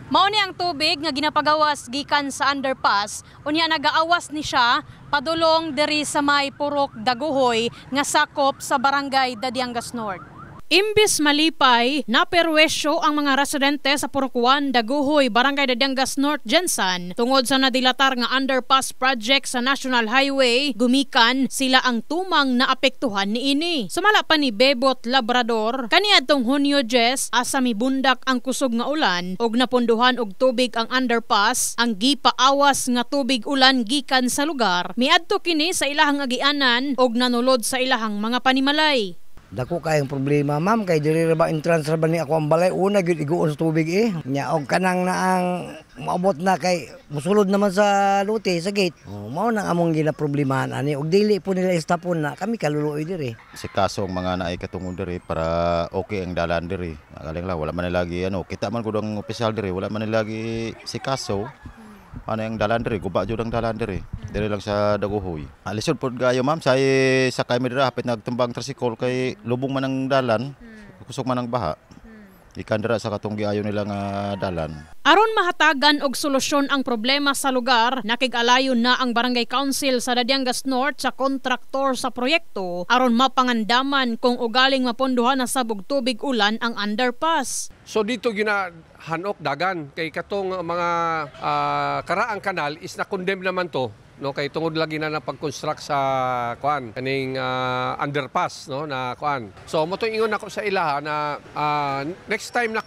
Mao ni ang tubig nga ginapagawas gikan sa underpass unya nagaawas ni siya padulong diri sa may Purok Daguhoy nga sakop sa barangay Dadiangas North. Imbis malipay, naperwesyo ang mga residente sa Purok 1, Daguhoy, Barangay Dadiangas North, Jensan. Tungod sa nadilatar nga underpass project sa National Highway, gumikan sila ang tumang naapektuhan niini. Sumala pa ni Bebot Labrador, kaniadtong Hunyo 10 asa mibundak ang kusog nga ulan og napunduhan og tubig ang underpass, ang gipaawas nga tubig ulan gikan sa lugar. Miadto kini sa ilahang agianan og nanulod sa ilahang mga panimalay. Dako kayong problema ma'am kay diri ra ba entrance ra ba ni ako ang balay una gyud iguon sa tubig nya og kanang naang maabot na kay musulod naman sa lote sa gate. Mao nang among ginaproblemahan ani og dili po nila istapon na kami kaluluoy diri. Si kaso ang mga naay katungod diri para okay ang dalan diri. Nagaling lang wala man lagi kita man gud ang opisyal diri wala man lagi si kaso. Ano yung dalan diri, guba jud ang dalan diri. Diri lang sa Daguhoy. Alisod pod gayo ma'am, sa kay dira hapit nagtumbang tricycle kay lubong man ang dalan, kusog man ang baha. Ikan dira sa katong giayo nila nga dalan. Aron mahatagan og solusyon ang problema sa lugar, nakig-alayon na ang Barangay Council sa Dadiangas North sa kontraktor sa proyekto aron mapangandaman kung ugaling mapondohan na sabog tubig ulan ang underpass. So dito ginahanok dagan kay katong mga karaang kanal is na-condemn naman to. No, kay tungod lagi na ng pag-construct sa kaning underpass no na kuan. So mo to ingon ako sa ilaha na next time na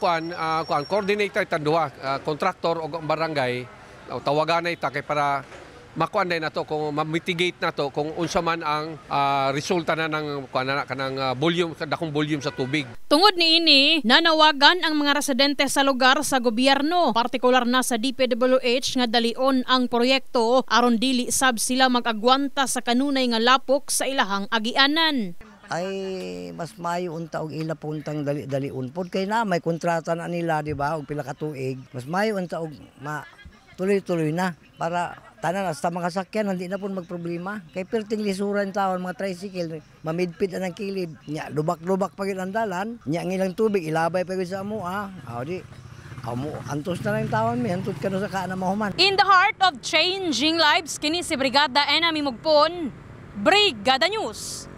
coordinator tanduha contractor o barangay tawagan na ita kay para makuan na to kung ma-mitigate na to kung unsa man ang resulta na ng kanang volume dakong volume sa tubig. Tungod niini, nanawagan ang mga residente sa lugar sa gobyerno, partikular na sa DPWH nga dalion ang proyekto aron dili sab sila mag-agwanta sa kanunay nga lapok sa ilahang agianan. Ay mas maayo unta og ila puntang dali-dalion pod kay na may kontrata na nila di ba og pila ka tuig. Mas maayo unta og tuloy-tuloy na para tanan sa mga sakyan hindi na po magproblema. Kay perting lisuran taon mga tricycle, mamidpit ang kilid. Nya lubak-lubak pa gyud ang dalan, nya ang ilang tubig ilabay pa gyud sa amo di antos na lang taon mi antot kano sa kana mahuman. In the heart of changing lives kini si Brigada Ena Mimugpon, Brigada News.